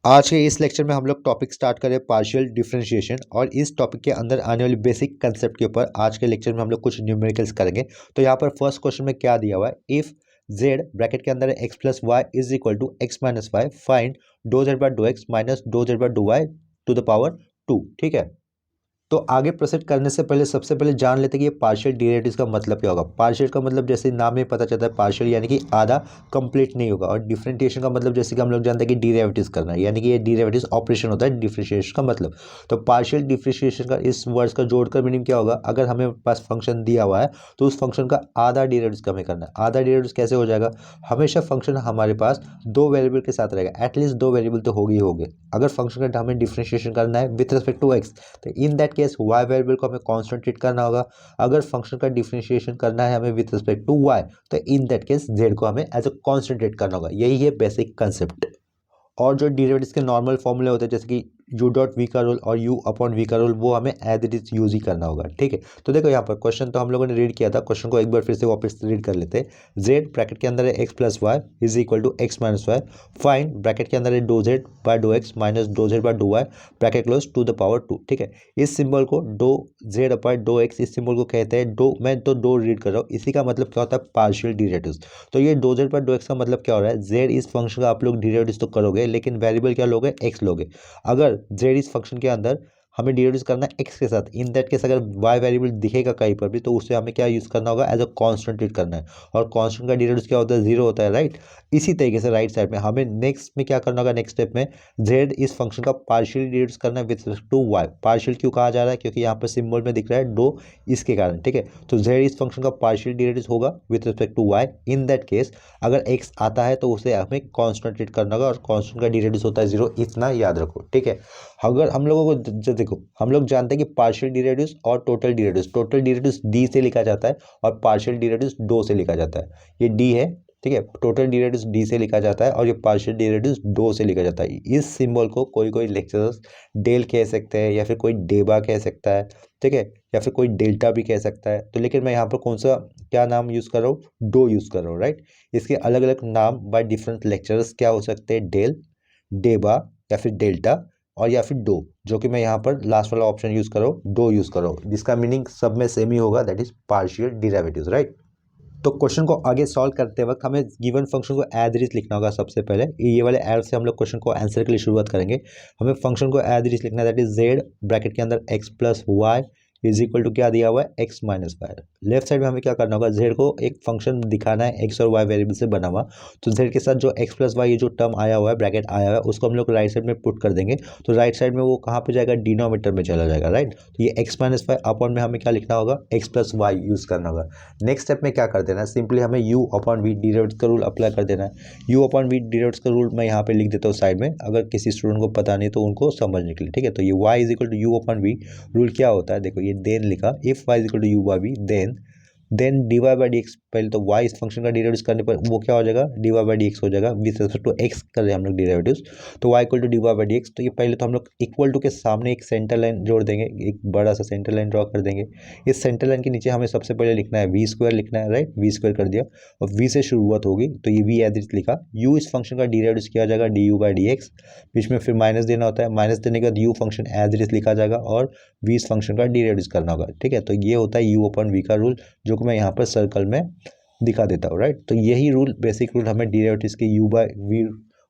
आज के इस लेक्चर में हम लोग टॉपिक स्टार्ट करें पार्शियल डिफरेंशिएशन और इस टॉपिक के अंदर आने वाली बेसिक कंसेप्ट के ऊपर आज के लेक्चर में हम लोग कुछ न्यूमेरिकल्स करेंगे। तो यहाँ पर फर्स्ट क्वेश्चन में क्या दिया हुआ है, इफ z ब्रैकेट के अंदर x plus y is equal to x minus y, find do z by dough x minus do z by dough y to the power 2। ठीक है, तो आगे प्रोसीड करने से पहले सबसे पहले जान लेते हैं कि ये पार्शियल डेरिवेटिव्स का मतलब क्या होगा। पार्शियल का मतलब जैसे नाम में पता चलता है पार्शियल यानी कि आधा कंप्लीट नहीं होगा, और डिफरेंशिएशन का मतलब जैसे कि हम लोग जानते हैं कि डेरिवेटिव्स करना है, यानी कि ये डेरिवेटिव्स ऑपरेशन होता है डिफरेंशिएशन का मतलब। तो पार्शियल डिफरेंशिएशन का इस वर्ड्स का जोड़कर मीनिंग क्या होगा, अगर हमें पास फंक्शन दिया हुआ है तो उस फंक्शन का आधा डेरिवेटिव्स का हमें करना है। आधा डेरिवेटिव्स कैसे हो जाएगा, हमेशा फंक्शन हमारे पास दो वेरिएबल के साथ रहेगा, एटलीस्ट दो वेरिएबल तो होगी ही होंगे। अगर फंक्शन का हमें डिफरेंशिएशन करना है विथ रिस्पेक्ट टू एक्स, तो in that case y variable को हमें कांस्टेंट ट्रीट करना होगा। अगर फंक्शन का डिफरेंशिएशन करना है हमें विथ रिस्पेक्ट टू वाई, तो इन दैट केस जेड को हमें एज अ कांस्टेंट ट्रीट करना होगा। यही है बेसिक कंसेप्ट। और जो डेरिवेटिव्स के नॉर्मल फॉर्मूले होते हैं जैसे कि यू डॉट वी का रूल और यू अपॉन वी का रूल, वो हमें एज इट इज यूज ही करना होगा। ठीक है, तो देखो यहाँ पर क्वेश्चन तो हम लोगों ने रीड किया था, क्वेश्चन को एक बार फिर से वापस रीड कर लेते हैं। जेड ब्रैकेट के अंदर है x plus y is equal to x minus y, find bracket के अंदर है do z by dough x minus do z by dough y bracket close to the power 2। ठीक है, इस सिंबल को do z by dough x, इस symbol को कहते हैं डो, मैं तो डो रीड कर रहा हूँ, इसी का मतलब क्या होता है पार्शियल डेरिवेटिव्स। तो ये do z by dough x का मतलब क्या हो रहा है, जेड इस फंक्शन का आप लोग डेरिवेटिव्स तो करोगे लेकिन वेरिएबल क्या लोगे, एक्स लोगे। अगर जेड इस फंक्शन के अंदर हमें डेरिवेटिव करना है एक्स के साथ, इन दैट केस अगर वाई वेरिएबल दिखेगा कहीं पर भी तो उससे हमें क्या यूज करना होगा, एज अ कांस्टेंट ट्रीट करना है। और कांस्टेंट का डेरिवेटिव क्या होता है, जीरो होता है, राइट। इसी तरीके से राइट साइड में हमें नेक्स्ट में क्या करना होगा, नेक्स्ट स्टेप में जेड इस फंक्शन का पार्शियल डेरिवेटिव करना है with respect to Y. Partial क्यों कहा जा रहा है, क्योंकि यहाँ पर सिंबल में दिख रहा है डो, इसके कारण। ठीक है, तो जेड इस फंक्शन का पार्शियल डेरिवेटिव होगा with respect to Y. In that case अगर एक्स आता है तो उसे हमें कांस्टेंट ट्रीट करना होगा, और कांस्टेंट का डेरिवेटिव होता है जीरो, इतना याद रखो। ठीक है, अगर हम लोगों को देखो, हम लोग जानते हैं कि पार्शियल डेरिवेटिव्स और total derivatives, total derivatives D से लिखा जाता है और पार्शियल डेरिवेटिव्स डो से लिखा जाता है। ये डी है, ठीक है, टोटल डेरिवेटिव्स डी से लिखा जाता है और ये पार्शियल डेरिवेटिव्स डो से लिखा जाता है। इस सिंबल को कोई कोई लेक्चरर्स डेल कह सकते हैं, या फिर कोई डेबा कह सकता है, ठीक है, या फिर कोई डेल्टा भी कह सकता है। तो लेकिन मैं यहाँ पर कौन सा क्या नाम यूज़ कर रहा हूँ, डो यूज़ कर रहा हूँ, राइट। इसके अलग अलग नाम बाय डिफरेंट लेक्चरर्स क्या हो सकते हैं, डेल, डेबा, या फिर डेल्टा, और या फिर डो, जो कि मैं यहाँ पर लास्ट वाला ऑप्शन यूज कर रहा हूँ, डो यूज कर रहा हूँ, जिसका मीनिंग सब में सेम ही होगा, that is partial derivatives, right. तो क्वेश्चन को आगे सॉल्व करते वक्त हमें गिवन फंक्शन को एज इट इज लिखना होगा। सबसे पहले ये वाले एड से हम लोग क्वेश्चन को आंसर के लिए शुरुआत करेंगे। हमें फंक्शन को एज इट इज लिखना है, दैट इज जेड ब्रैकेट के अंदर x plus y is equal to क्या दिया हुआ है, x minus y. Left side में हमें क्या करना होगा, जेड को एक फंक्शन दिखाना है एक्स और वाई वेरिएबल से बना हुआ। तो जेड के साथ जो एक्स प्लस वाई ये जो टर्म आया हुआ है, ब्रैकेट आया हुआ है, उसको हम लोग राइट साइड में पुट कर देंगे। तो राइट साइड में वो कहाँ पे जाएगा, डिनोमिनेटर में चला जाएगा, राइट। तो ये एक्स माइनस वाई अपॉन में हमें क्या लिखना होगा, एक्स प्लस वाई यूज करना होगा। नेक्स्ट स्टेप में क्या कर देना है, सिंपली हमें u अपॉन वी डेरिवेटिव का रूल अप्लाई कर देना है। u अपॉन वी डेरिवेटिव का रूल मैं यहाँ पे लिख देता हूँ साइड में, अगर किसी स्टूडेंट को पता नहीं तो उनको समझने के लिए। ठीक है, तो ये y is equal to u upon v, rule क्या होता है, देखो ये देन लिखा, if y is equal to u by v then d y by d x. पहले तो y इस फंक्शन का डेरिवेटिव करने पर वो क्या हो जाएगा, d y by d x हो जाएगा, विद रिस्पेक्ट टू एक्स कर रहे हैं हम लोग डेरिवेटिव्स। तो y equal to d y by d x, तो ये पहले तो हम लोग इक्वल टू के सामने एक सेंटर लाइन जोड़ देंगे, एक बड़ा सा सेंटर लाइन ड्रॉ कर देंगे। इस सेंटर लाइन के नीचे हमें सबसे पहले लिखना है वी स्क्वायर लिखना है, राइट। वी स्क्वायर कर दिया और वी से शुरुआत होगी, तो ये वी एज इट लिखा। u इस फंक्शन का डेरिवेटिव किया जाएगा d u by d x, बीच में फिर माइनस देना होता है, माइनस देने के बाद u फंक्शन एज इट लिखा जाएगा और v इस फंक्शन का डेरिवेटिव करना होगा। ठीक है, तो ये होता है u अपॉन v का रूल, जो कि मैं यहाँ पर सर्कल में दिखा देता हूँ, राइट। तो यही रूल, बेसिक रूल हमें डेरिवेटिव्स के u बाई वी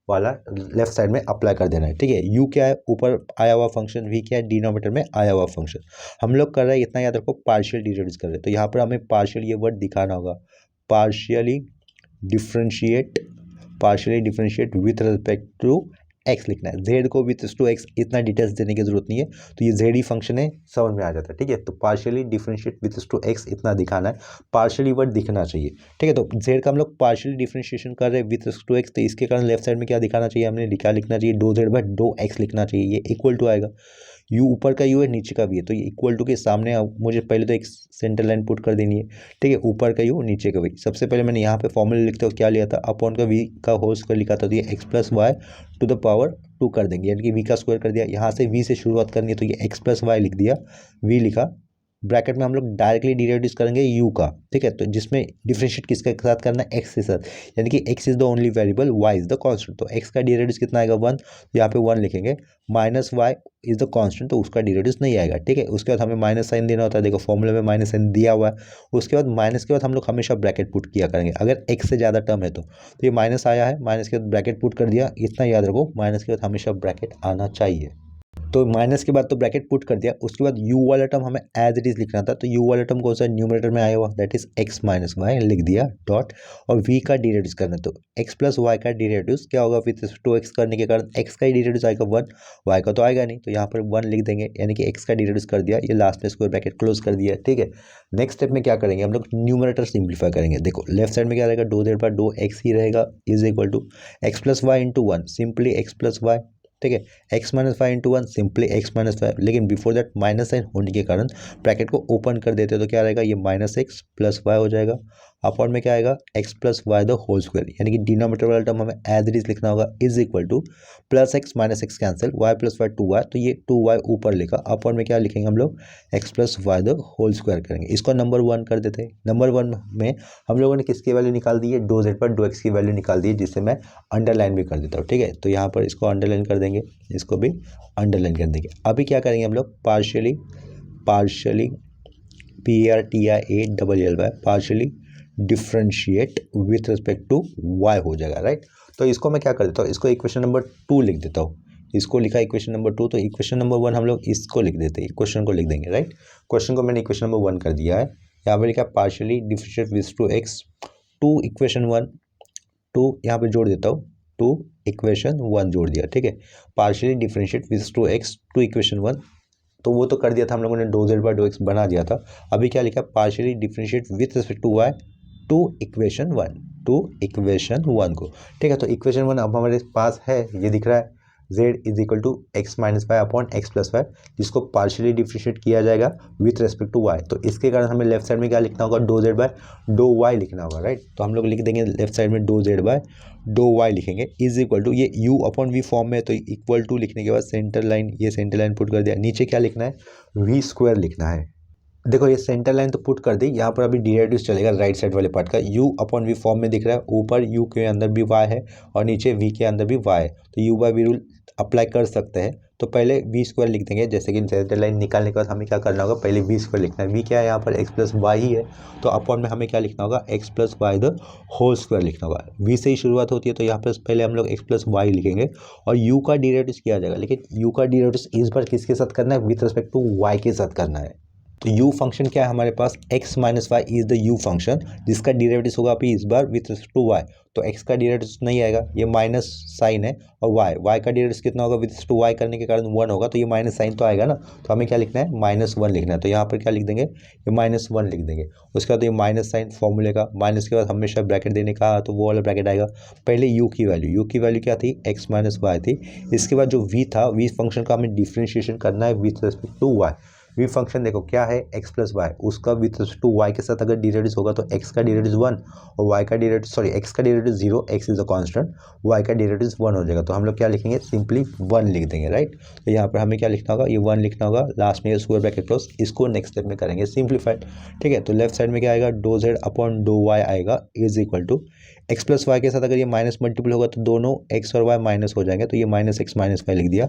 वाला लेफ्ट साइड में अप्लाई कर देना है। ठीक है, u क्या है, ऊपर आया हुआ फंक्शन, v क्या है, डिनोमिनेटर में आया हुआ फंक्शन। हम लोग कर रहे हैं, इतना याद रखो, पार्शियल डेरिवेटिव्स कर रहे हैं। तो यहाँ पर हमें पार्शियल ये वर्ड दिखाना होगा, partially differentiate, partially differentiate with respect to x लिखना है। जेड को विथ टू एक्स इतना डिटेल्स देने की जरूरत नहीं है, तो ये जेड ही फंक्शन है, समझ में आ जाता है। ठीक है, तो partially differentiate with to x इतना दिखाना है, पार्शियली वर्ड दिखना चाहिए। ठीक है, तो जेड का हम लोग पार्शियली डिफरेंशिएशन कर रहे हैं विथ टू एक्स, तो इसके कारण लेफ्ट साइड में क्या दिखाना चाहिए, हमने लिखना चाहिए do z by dough x लिखना चाहिए। ये इक्वल टू आएगा, यू ऊपर का यू है, नीचे का भी है, तो ये इक्वल टू के सामने मुझे पहले तो एक सेंटर लाइन पुट कर देनी है। ठीक है, ऊपर का यू नीचे का भी। सबसे पहले मैंने यहाँ पे फॉर्मूला लिखते हो क्या लिया था, अपॉन का वी का होल स्क्वायर लिखा था, तो ये x plus y to the power 2 कर देंगे, यानी कि वी का स्क्वायर कर दिया। यहाँ से वी से शुरुआत करनी है, तो ये एक्स प्लस वाई लिख दिया, वी लिखा, ब्रैकेट में हम लोग डायरेक्टली डिरेड्यूस करेंगे u का, ठीक है। तो जिसमें डिफरेंशिएट किसके साथ करना है, x के साथ, यानी कि x is the only variable, y is the constant. तो x का डिरेड्यूस कितना आएगा 1, तो यहाँ पे 1 लिखेंगे। Minus y is the constant, तो उसका डिरेड्यूस नहीं आएगा, ठीक है। उसके बाद हमें माइनस साइन देना होता है, देखो फॉर्मूला में माइनस साइन दिया हुआ है। उसके बाद माइनस के बाद हम लोग हमेशा ब्रैकेट पुट किया करेंगे अगर x से ज़्यादा टर्म है तो ये माइनस आया है, माइनस के बाद ब्रैकेट पुट कर दिया। इतना याद रखो, माइनस के बाद हमेशा ब्रैकेट आना चाहिए। तो माइनस के बाद तो ब्रैकेट पुट कर दिया। उसके बाद u वाला टर्म हमें एज इट इज लिखना था, तो u वाला टर्म कौन सा न्यूमरेटर में आया हुआ, that is x minus y लिख दिया डॉट, और v का डिरेड्यूस करना, तो x प्लस वाई का डिरेड्यूस क्या होगा विथ रिस्पेक्ट टू x करने के कारण x का ही डिरेड्यूस आएगा 1, y का तो आएगा नहीं, तो यहाँ पर 1 लिख देंगे, यानी कि x का डिरेड्यूस कर दिया, ये लास्ट में स्क्वायर ब्रैकेट क्लोज कर दिया, ठीक है। नेक्स्ट स्टेप में क्या करेंगे हम लोग, न्यूमरेटर सिंप्लीफाई करेंगे। देखो लेफ्ट साइड में क्या रहेगा, do z by do x ही रहेगा is equal to x plus y into 1, simply x plus y, ठीक है। x minus five into 1 simply x minus five, लेकिन बिफोर दैट माइनस साइन होने के कारण ब्रैकेट को ओपन कर देते तो क्या रहेगा, ये माइनस एक्स प्लस वाई हो जाएगा। अपॉन में क्या आएगा, x plus Y the whole square, यानी कि डिनोमिनेटर वाला टर्म हमें एज इट इज लिखना होगा is equal to plus x minus x cancel, y plus y 2y, तो ये 2y ऊपर लिखा। अपॉन में क्या लिखेंगे हम लोग, x plus Y the whole square करेंगे। इसको नंबर 1 कर देते हैं। नंबर 1 में हम लोगों ने किसकी वैल्यू निकाल दी है, डो जेड पर डो x की वैल्यू निकाल दी है, जिससे मैं अंडरलाइन भी कर देता हूँ, ठीक है। तो यहाँ पर इसको अंडरलाइन कर देंगे, इसको भी अंडरलाइन कर देंगे। अभी क्या करेंगे हम लोग, partially PRTIA partially differentiate with respect to y हो जाएगा, राइट। तो इसको मैं क्या कर देता हूँ, इसको इक्वेशन नंबर 2 लिख देता हूँ। इसको लिखा इक्वेशन नंबर 2, तो इक्वेशन नंबर 1 हम लोग इसको लिख देते हैं, क्वेश्चन को लिख देंगे, राइट। क्वेश्चन को मैंने इक्वेशन नंबर 1 कर दिया है। यहाँ पर लिखा partially differentiate with to x, to equation 1, to यहाँ पे जोड़ देता हूँ, टू इक्वेशन 1 जोड़ दिया, ठीक है। Partially differentiate with to x, to equation 1, तो वो तो कर दिया था हम लोगों ने, do z by dough x बना दिया था। अभी क्या लिखा, partially differentiate with respect to y, to equation 1 को, ठीक है। तो इक्वेशन 1 अब हमारे पास है, ये दिख रहा है, z is equal to x minus y upon x plus y, जिसको पार्शियली डिफरेंशिएट किया जाएगा विथ रेस्पेक्ट टू y। तो इसके कारण हमें लेफ्ट साइड में क्या लिखना होगा, do z by do y लिखना होगा, राइट। तो हम लोग लिख देंगे लेफ्ट साइड में do z by do y लिखेंगे इज इक्वल टू, ये u अपॉन v फॉर्म में, तो इक्वल टू लिखने के बाद सेंटर लाइन, ये सेंटर लाइन पुट कर दिया। नीचे क्या लिखना है, v स्क्वायर लिखना है। देखो ये सेंटर लाइन तो पुट कर दी, यहाँ पर अभी डिरेड्यूस चलेगा राइट साइड वाले पार्ट का, u अपॉन वी फॉर्म में दिख रहा है, ऊपर u के अंदर भी y है और नीचे v के अंदर भी y है, तो u by v rule apply कर सकते हैं। तो पहले v स्क्वायर लिख देंगे, जैसे कि सेंटर लाइन निकालने के बाद हमें क्या करना होगा, पहले v स्क्वायर लिखना है। v क्या है यहाँ पर, x प्लस वाई ही है, तो अपॉन में हमें क्या लिखना होगा, x plus Y the whole square लिखना होगा। v से ही शुरुआत होती है, तो यहाँ पर पहले हम लोग x प्लस वाई लिखेंगे और u का डिरेड्यूस किया जाएगा, लेकिन u का डिरेड्यूस इस बार किसके साथ करना है, विथ रिस्पेक्ट टू y के साथ करना है। तो u फंक्शन क्या है हमारे पास, x minus y is the u function, जिसका डिरेवेटिव होगा अभी इस बार विथ रिस्पेक्ट टू y। तो x का डिरेवेटिव नहीं आएगा, ये माइनस साइन है, और y का डिरेवेटिव कितना होगा, विथ रिस्पेक्ट टू y करने के कारण 1 होगा, तो ये माइनस साइन तो आएगा ना। तो हमें क्या लिखना है, -1 लिखना है। तो यहाँ पर क्या लिख देंगे, ये -1 लिख देंगे। उसके बाद ये माइनस साइन फॉर्मूले का, माइनस के बाद हमेशा ब्रैकेट देने का, तो वो वाला ब्रैकेट आएगा। पहले u की वैल्यू क्या थी, x माइनस वाई थी। इसके बाद जो v था, v फंक्शन का हमें डिफ्रेंशिएशन करना है with respect to y। V function देखो क्या है, x प्लस वाई, उसका विथ रिस्पेक्ट टू y के साथ अगर डिरेडिस होगा तो x का डिरेडिस 1 और y का डिरेडिस x का डिरेडिस 0, x is a constant, y का डिरेडिस 1 हो जाएगा। तो हम लोग क्या लिखेंगे, सिंपली 1 लिख देंगे, राइट। तो यहाँ पर हमें क्या लिखना होगा, ये 1 लिखना होगा, लास्ट में ये स्क्वायर ब्रैकेट क्लोज। इसको नेक्स्ट स्टेप में करेंगे सिंप्लीफाइड, ठीक है। तो लेफ्ट साइड में क्या आएगा, डो जेड अपॉन डो वाई आएगा is equal to x plus y के साथ अगर ये माइनस मल्टीपल होगा तो दोनों x और y माइनस हो जाएंगे, तो ये माइनस एक्स माइनस वाई लिख दिया।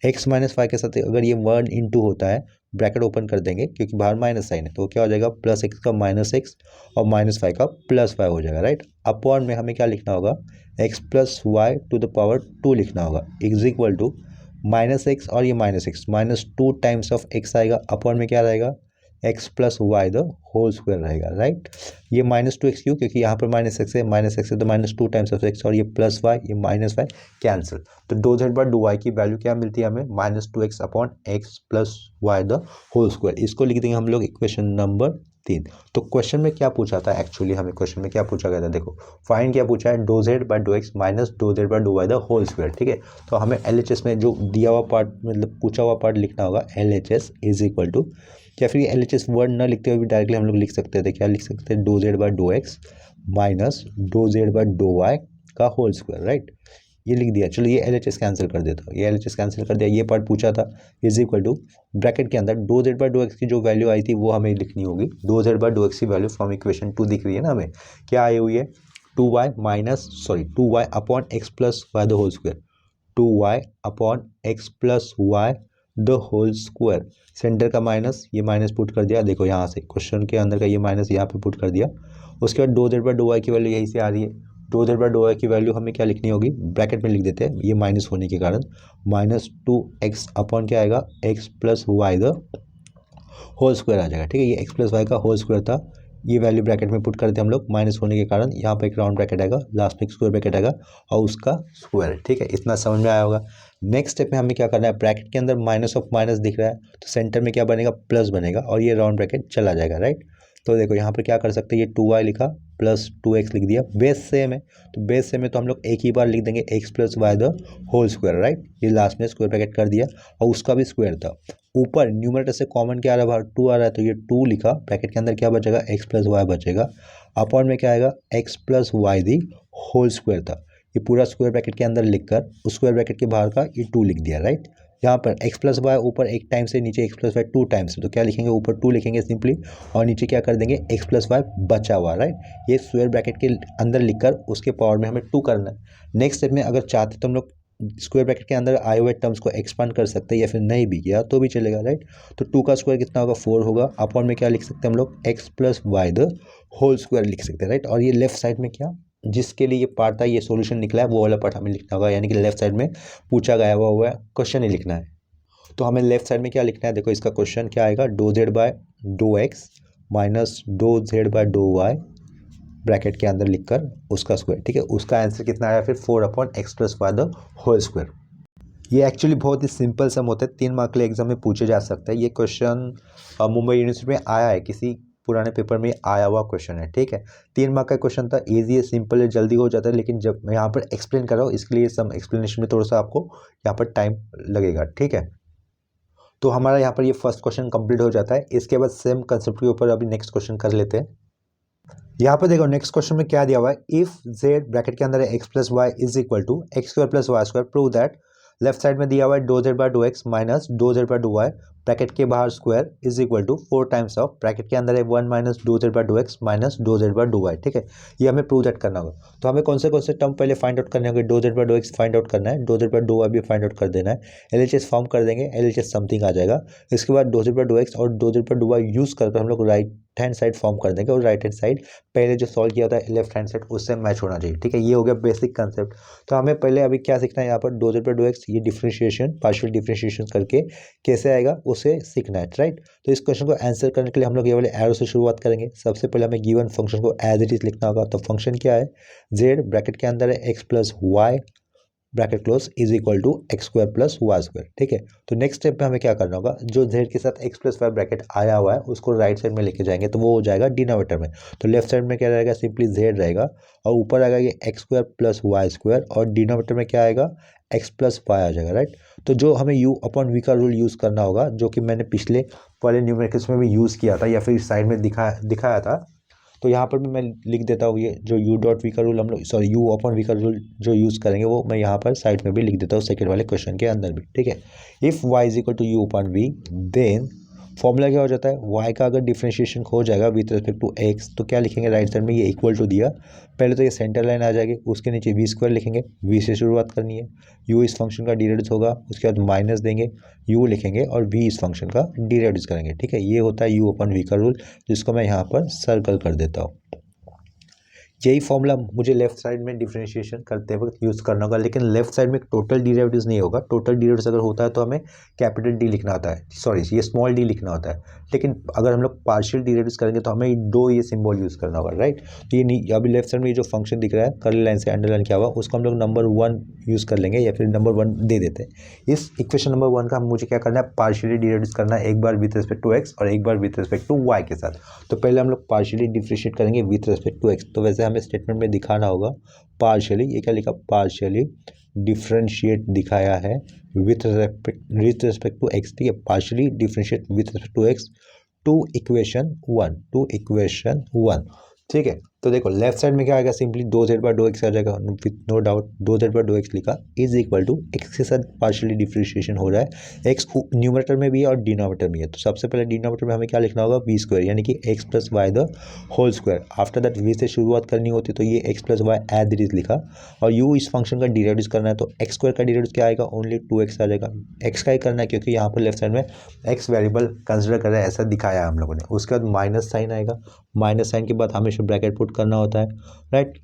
x माइनस वाई के साथ अगर ये 1 इंटू होता है, ब्रैकेट ओपन कर देंगे क्योंकि बाहर माइनस साइन है, तो क्या हो जाएगा, प्लस एक्स का माइनस एक्स और माइनस फाइव का प्लस फाइव हो जाएगा, राइट। अपॉन में हमें क्या लिखना होगा, x plus y to the power 2 लिखना होगा is equal to minus x, और ये minus x, -2 times of x आएगा। अपॉन में क्या रहेगा, x plus Y the whole square रहेगा, राइट। ये -2x क्यों, क्योंकि यहाँ पर माइनस एक्स है तो -2 टाइम्स ऑफ एक्स, और ये प्लस वाई, ये माइनस वाई कैंसिल। तो do z by dough y की वैल्यू क्या मिलती है हमें, -2x upon x plus Y the whole square. इसको लिख देंगे हम लोग इक्वेशन नंबर 3। तो क्वेश्चन में क्या पूछा था, एक्चुअली हमें क्वेश्चन में क्या पूछा गया था, देखो फाइंड क्या पूछा है, do z by dough x minus do z by dough y the whole square, ठीक है। तो हमें LHS में जो दिया हुआ पार्ट, मतलब पूछा हुआ पार्ट लिखना होगा, LHS इज इक्वल टू, या फिर LHS वर्ड ना लिखते हुए भी डायरेक्टली हम लोग लिख सकते थे, क्या लिख सकते हैं, do z by dough x minus do z by dough y का होल स्क्वायर, राइट। ये लिख दिया, चलो ये LHS कैंसिल कर देता हूँ, ये LHS कैंसिल कर दिया, ये पार्ट पूछा था, इज इक्वल टू ब्रैकेट के अंदर 2z/2x की जो वैल्यू आई थी वो हमें लिखनी होगी। 2z/2x की वैल्यू फ्रॉम इक्वेशन 2 दिख रही है ना हमें, क्या आई हुई है 2y upon x plus Y the whole square, 2y upon x plus Y the whole square, centre का माइनस, ये माइनस पुट कर दिया, देखो यहाँ से क्वेश्चन के अंदर का ये माइनस यहाँ पे पुट कर दिया। उसके बाद 2z/2y की वैल्यू यहीं से आ रही है, 2z/2y की वैल्यू हमें क्या लिखनी होगी, ब्रैकेट में लिख देते हैं, ये माइनस होने के कारण -2x अपॉन क्या आएगा x plus Y the whole square आ जाएगा। ठीक है, ये x प्लस वाई का होल स्क्वायर था, ये वैल्यू ब्रैकेट में पुट करते हैं हम लोग, माइनस होने के कारण यहाँ पे एक राउंड ब्रैकेट आएगा, लास्ट में एक स्क्वायर ब्रैकेट आएगा और उसका स्क्वायर। ठीक है, इतना समझ में आया होगा। नेक्स्ट स्टेप में हमें क्या करना है, ब्रैकेट के अंदर माइनस ऑफ माइनस दिख रहा है तो सेंटर में क्या बनेगा, प्लस बनेगा और ये राउंड ब्रैकेट चला जाएगा। राइट, तो देखो यहाँ पर क्या कर सकते हैं, ये 2y लिखा प्लस 2x लिख दिया, बेस सेम है तो बेस सेम है तो हम लोग एक ही बार लिख देंगे x plus Y the whole square. Right, ये लास्ट में स्क्वायर ब्रैकेट कर दिया और उसका भी स्क्वायर था। ऊपर न्यूमरेटर से कॉमन क्या आ रहा है, 2 आ रहा है तो ये 2 लिखा, ब्रैकेट के अंदर क्या बचेगा, x प्लस वाई बचेगा, अपॉन में क्या आएगा x plus y the whole square था, ये पूरा स्क्वायर ब्रैकेट के अंदर लिखकर उस स्क्वायर ब्रैकेट के बाहर का ये 2 लिख दिया। राइट, यहाँ पर x प्लस वाई ऊपर एक टाइम से, नीचे x प्लस वाई 2 टाइम्स, तो क्या लिखेंगे, ऊपर 2 लिखेंगे सिंपली और नीचे क्या कर देंगे x प्लस वाई बचा हुआ। राइट, ये स्क्वायर ब्रैकेट के अंदर लिखकर उसके पावर में हमें 2 करना है। नेक्स्ट स्टेप में अगर चाहते तो हम लोग स्क्वायर ब्रैकेट के अंदर आए हुए टर्म्स को एक्सपांड कर सकते हैं या फिर नहीं भी किया तो भी चलेगा। राइट, तो 2 का स्क्वायर कितना होगा, 4 होगा, अपॉन में क्या लिख सकते हैं हम लोग, x plus Y the whole square लिख सकते हैं। राइट, और ये लेफ्ट साइड में क्या, जिसके लिए ये पार्ट था, ये सॉल्यूशन निकला है, वो वाला पार्ट हमें लिखना होगा, यानी कि लेफ्ट साइड में पूछा गया हुआ है क्वेश्चन ही लिखना है। तो हमें लेफ्ट साइड में क्या लिखना है, देखो इसका क्वेश्चन क्या आएगा, 2z/2x माइनस 2z/2y ब्रैकेट के अंदर लिखकर उसका स्क्वायर। ठीक है, उसका आंसर कितना आया फिर 4/x plus Y the whole square. ये एक्चुअली बहुत ही सिंपल सम होता है, 3 मार्क के लिए एग्जाम में पूछे जा सकता है। ये क्वेश्चन मुंबई यूनिवर्सिटी में आया है, किसी पुराने पेपर में आया हुआ क्वेश्चन है। ठीक है, 3 मार्क का क्वेश्चन था, इजी है, सिंपल है, जल्दी हो जाता है, लेकिन जब मैं यहाँ पर एक्सप्लेन कर रहा हूँ इसके लिए सम एक्सप्लेनेशन में थोड़ा सा आपको यहाँ पर टाइम लगेगा। ठीक है, तो हमारा यहाँ पर ये फर्स्ट क्वेश्चन कंप्लीट हो जाता है। इसके बाद सेम कंसेप्ट के ऊपर अभी नेक्स्ट क्वेश्चन कर लेते हैं। यहाँ पर देखो नेक्स्ट क्वेश्चन में क्या दिया हुआ है, इफ जेड ब्रैकेट के अंदर है x plus y is equal to x square plus Y square, prove that, left side में दिया हुआ है 2z/2x माइनस 2z/2y ब्रैकेट के बाहर square is equal to 4 times of, bracket के अंदर है 1 माइनस 2z/2x माइनस 2z/2y। ठीक है, ये हमें प्रूव दैट करना होगा। तो हमें कौन से टर्म पहले फाइंड आउट करने होंगे, 2z/2x फाइंड आउट करना है, 2z/2y भी फाइंड आउट कर देना है, LHS फॉर्म कर देंगे, LHS समथिंग आ जाएगा। इसके बाद 2z/2x और 2z/2y यूज करके हम लोग राइट हैंड साइड फॉर्म कर देंगे और राइट हैंड साइड पहले जो सॉल्व किया होता है लेफ्ट हैंड साइड उससे मैच होना चाहिए। ठीक है, ये हो गया बेसिक कंसेप्ट। तो हमें पहले अभी क्या सीखना है, यहाँ पर 2z/2x ये डिफरेंशिएशन पार्शियल डिफरेंशिएशन करके कैसे आएगा उसे सीखना है। राइट, तो इस क्वेश्चन को आंसर करने के लिए हम लोग ये वाले एरो से शुरुआत करेंगे। सबसे पहले हमें गिवन फंक्शन को एज इट इज लिखना होगा। तो फंक्शन क्या है, z ब्रैकेट के अंदर है x plus y bracket close is equal to x square plus Y square. ठीक है, तो नेक्स्ट स्टेप पे हमें क्या करना होगा, जो z के साथ x प्लस वाई ब्रैकेट आया हुआ है उसको राइट साइड में लेके जाएंगे तो वो हो जाएगा डिनोमिनेटर में। तो लेफ्ट साइड में क्या रहेगा, सिंपली z रहेगा और ऊपर आएगा ये x square plus Y square और डिनोमिनेटर में क्या आएगा, x प्लस वाई आ जाएगा। राइट, तो जो हमें u अपॉन v का रूल यूज़ करना होगा, जो कि मैंने पिछले वाले न्यूमेरिकल्स में भी यूज़ किया था या फिर साइड में दिखाया था, तो यहाँ पर भी मैं लिख देता हूँ, ये जो u डॉट वी का रूल हम लोग u अपॉन वी का रूल जो यूज़ करेंगे वो मैं यहाँ पर साइड में भी लिख देता हूँ सेकेंड वाले क्वेश्चन के अंदर भी। ठीक है, if y is equal to u upon v, then formula क्या हो जाता है, y का अगर डिफरेंशिएशन हो जाएगा विथ रिस्पेक्ट टू x तो क्या लिखेंगे, राइट साइड में ये इक्वल टू दिया, पहले तो ये सेंटर लाइन आ जाएगी, उसके नीचे v स्क्वायर लिखेंगे, v से शुरुआत करनी है, u इस फंक्शन का डिराइव्ड होगा, उसके बाद माइनस देंगे, u लिखेंगे और v इस फंक्शन का डिराइव्ड करेंगे। ठीक है, ये होता है u अपॉन v का रूल, जिसको मैं यहाँ पर सर्कल कर देता हूँ। यही फॉर्मूला मुझे लेफ्ट साइड में डिफरेंशिएशन करते वक्त यूज़ करना होगा, लेकिन लेफ्ट साइड में टोटल डेरिवेटिव्स नहीं होगा। टोटल डेरिवेटिव्स अगर होता है तो हमें कैपिटल डी लिखना होता है, सॉरी ये स्मॉल डी लिखना होता है, लेकिन अगर हम लोग पार्शियल डेरिवेटिव्स करेंगे तो हमें दो ये सिंबल यूज़ करना होगा। राइट, तो ये नहीं, अभी लेफ्ट साइड में ये जो फंक्शन दिख रहा है कर्ली लाइन से अंडरलाइन किया हुआ, उसको हम लोग नंबर 1 यूज़ कर लेंगे या फिर नंबर 1 दे देते हैं। इस इक्वेशन नंबर 1 का मुझे क्या करना है, पार्शियली डेरिवेटिव्स करना है, एक बार विथ रिस्पेक्ट टू एक्स और एक बार विथ रिस्पेक्ट टू वाई के साथ। तो पहले हम लोग पार्शियली डिफरेंशिएट करेंगे विथ रिस्पेक्ट टू एक्स, तो वैसे हमें स्टेटमेंट में दिखाना होगा पार्शियली, ये क्या लिखा, पार्शियली डिफरेंशिएट दिखाया है विथ रिस्पेक्ट टू एक्स। ठीक है, partially differentiate with respect to x to equation 1, to equation 1। ठीक है, तो देखो लेफ्ट साइड में क्या आएगा, सिंपली डो जेड बाय डो एक्स आ जाएगा, विथ नो डाउट डो जेड बाय डो एक्स लिखा इज इक्वल टू एक्स के साथ पार्शियली डिफ्रेंशिएशन हो रहा है, एक्स न्यूमरेटर में भी है और डिनोमिनेटर में है। तो सबसे पहले डिनोमिनेटर में हमें क्या लिखना होगा, वी स्क्वायर, यानी कि x plus Y the whole square. After that v से शुरुआत करनी होती तो ये x plus y as it is लिखा, और यू इस फंक्शन का डिराइव करना है तो एक्स स्क्वायर का डिराइव क्या आएगा, ओनली 2x आ जाएगा। एक्स का ही करना है क्योंकि यहाँ पर लेफ्ट साइड में एक्स वेरिएबल कंसिडर कर रहे हैं, ऐसा दिखाया है हम लोगों ने। उसके बाद माइनस साइन आएगा, माइनस साइन के बाद हमेशा ब्रैकेट पुट करना होता है, राइट।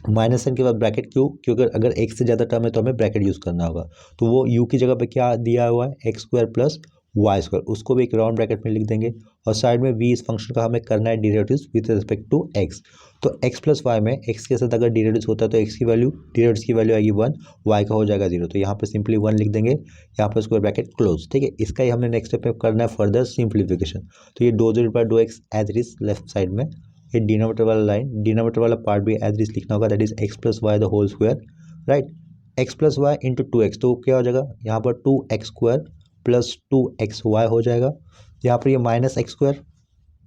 माइनस साइन के बाद ब्रैकेट, क्यों, क्योंकि अगर एक से ज़्यादा टर्म है तो हमें ब्रैकेट यूज़ करना होगा। तो वो यू की जगह पे क्या दिया हुआ है, x square plus Y square, उसको भी एक राउंड ब्रैकेट में लिख देंगे। और साइड में वी इस फंक्शन का हमें करना है derivatives with respect to x. तो एक्स प्लस वाई में एक्स के साथ अगर डेरिवेटिव्स होता है तो एक्स की वैल्यू, डेरिवेटिव्स की वैल्यू आएगी 1, वाई का हो जाएगा 0। तो यहाँ पर सिंपली 1 लिख देंगे, यहाँ पर स्क्वायर ब्रैकेट क्लोज, ठीक है। इसका ही हमने नेक्स्ट स्टेप में करना है फर्दर सिंप्लीफिकेशन। तो ये do z by dough x as it is left side में, ये डिनोमिनेटर वाला लाइन, डिनोमिनेटर वाला पार्ट भी एज इट इज लिखना होगा, that is x plus Y the whole square, right. X plus y into 2x, तो क्या हो जाएगा यहाँ पर 2x स्क्वायर प्लस 2xy हो जाएगा। यहाँ पर ये minus x square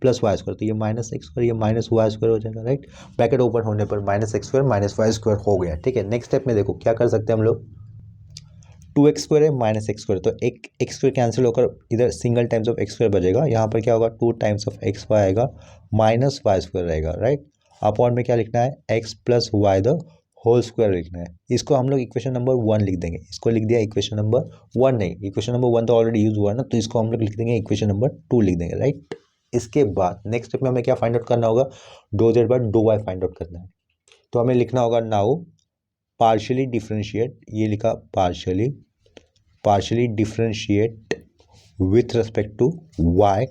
plus Y square, तो ये माइनस एक्स स्क्वायर, ये माइनस वाई स्क्वायर हो जाएगा, राइट। ब्रैकेट ओपन होने पर minus x square minus Y square हो गया, ठीक है। नेक्स्ट स्टेप में देखो क्या कर सकते हैं हम लोग, 2x स्क्वायर है माइनस एक्स स्क्वायर, तो एक एक्स स्क्वायर कैंसिल होकर इधर single times of x square बचेगा। यहाँ पर क्या होगा, 2 टाइम्स ऑफ एक्स वाई आएगा, माइनस वाई स्क्वायर रहेगा, राइट। अपॉन में क्या लिखना है, x plus Y the whole square लिखना है। इसको हम लोग इक्वेशन नंबर 1 लिख देंगे, इसको लिख दिया इक्वेशन नंबर 1, नहीं इक्वेशन नंबर 1 तो ऑलरेडी यूज हुआ ना, तो इसको हम लोग लिख देंगे इक्वेशन नंबर 2 लिख देंगे, राइट। इसके बाद नेक्स्ट स्टेप में हमें क्या फाइंड आउट करना होगा, do z by dough y find out करना है। तो हमें लिखना होगा नाउ पार्शियली डिफ्रेंशिएट, ये लिखा partially differentiate with respect to y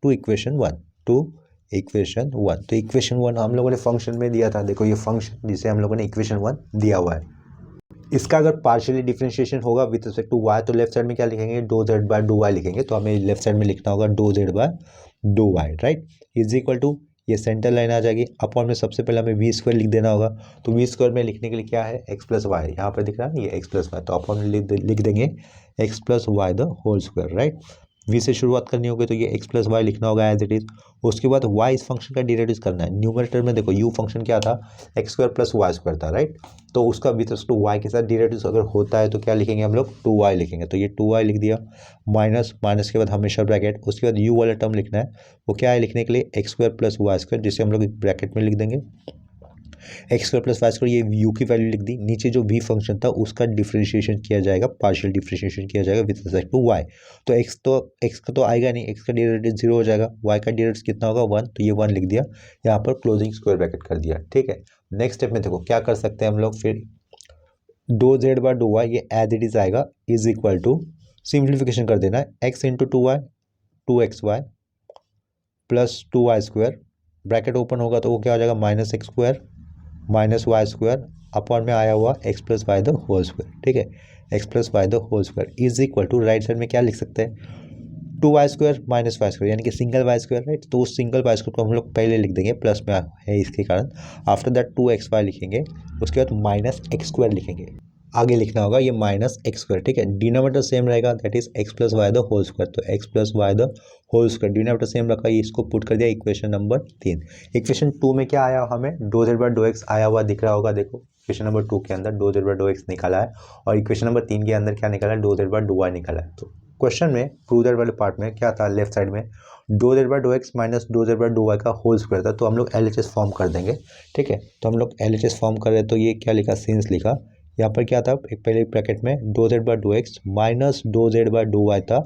to equation 1 to equation 1। तो इक्वेशन 1 हम लोगों ने फंक्शन में दिया था, देखो ये फंक्शन जिसे हम लोगों ने इक्वेशन 1 दिया हुआ है, इसका अगर पार्शियली डिफरेंशिएशन होगा विद रिस्पेक्ट टू y तो लेफ्ट साइड में क्या लिखेंगे, do z by dough y लिखेंगे। तो हमें लेफ्ट साइड में लिखना होगा do z by dough y, right, is equal to, ये सेंटर लाइन आ जाएगी। अपॉन में सबसे पहले हमें वी स्क्वायर लिख देना होगा। तो वी स्क्वायर में लिखने के लिए क्या है, एक्स प्लस वाई, यहाँ पर दिख रहा है ना ये एक्स प्लस वाई, तो अपॉन में लिख देंगे x plus Y the whole square, right. V से शुरुआत करनी होगी तो ये एक्स प्लस वाई लिखना होगा एज इट इज। उसके बाद वाई इस फंक्शन का डेरिवेटिव करना है। न्यूमरेटर में देखो यू फंक्शन क्या था, x square plus Y square था, राइट। तो उसका विद रिस्पेक्ट टू वाई के साथ डेरिवेटिव अगर होता है तो क्या लिखेंगे हम लोग, 2y लिखेंगे। तो ये 2y लिख दिया, माइनस माइनस के बाद हमेशा ब्रैकेट, उसके बाद यू वाला टर्म लिखना है, वो क्या है लिखने के लिए, x square plus Y square, जिसे हम लोग ब्रैकेट में लिख देंगे x square plus Y square, ये यू की वैल्यू लिख दी। नीचे जो वी फंक्शन था उसका डिफरेंशिएशन किया जाएगा, पार्शियल डिफरेंशिएशन किया जाएगा विद रिस्पेक्ट टू वाई। तो एक्स का तो आएगा नहीं, एक्स का डेरिवेटिव 0 हो जाएगा, वाई का डेरिवेटिव कितना होगा 1, तो ये 1 लिख दिया, यहाँ पर क्लोजिंग स्क्वायर ब्रैकेट कर दिया, ठीक है। नेक्स्ट स्टेप में देखो क्या कर सकते हैं हम लोग, फिर do z by dough y ये एज इट इज आएगा, इज इक्वल टू सिंप्लीफिकेशन कर देना है, x into 2y 2xy plus 2y square, bracket open होगा तो वो क्या हो जाएगा, minus x square minus Y square, upon में आया हुआ x plus Y the whole square, ठीक है। X plus Y the whole square is equal to, right side में क्या लिख सकते हैं, 2y square minus Y square, यानी कि सिंगल वाई स्क्वायर, राइट। तो उस सिंगल वाई स्क्वायर को हम लोग पहले लिख देंगे, प्लस में है इसके कारण। आफ्टर दैट 2xy लिखेंगे, उसके बाद माइनस एक्स स्क्वायर लिखेंगे, आगे लिखना होगा ये माइनस एक्स स्क्वायर, ठीक है। डिनोमिनेटर सेम रहेगा, that is x plus Y the whole square, तो x plus Y the whole square denominator same रखा, ये इसको पुट कर दिया इक्वेशन नंबर 3। इक्वेशन 2 में क्या आया, हमें do z by dough x आया हुआ दिख रहा होगा, देखो इक्वेशन नंबर 2 के अंदर do z by dough x निकाला है, और इक्वेशन नंबर 3 के अंदर क्या निकाला है, do z by dough y निकाला है। तो क्वेश्चन में प्रूव दैट वाले पार्ट में क्या था, लेफ्ट साइड में do z by dough x minus do z by dough y का होल स्क्वायर था, तो हम लोग LHS फॉर्म कर देंगे, ठीक है। तो हम लोग LHS फॉर्म कर रहे हैं, तो ये क्या लिखा, सिंस लिखा, यहाँ पर क्या था, एक पहले ब्रैकेट में do z by dough x minus do z by dough y था,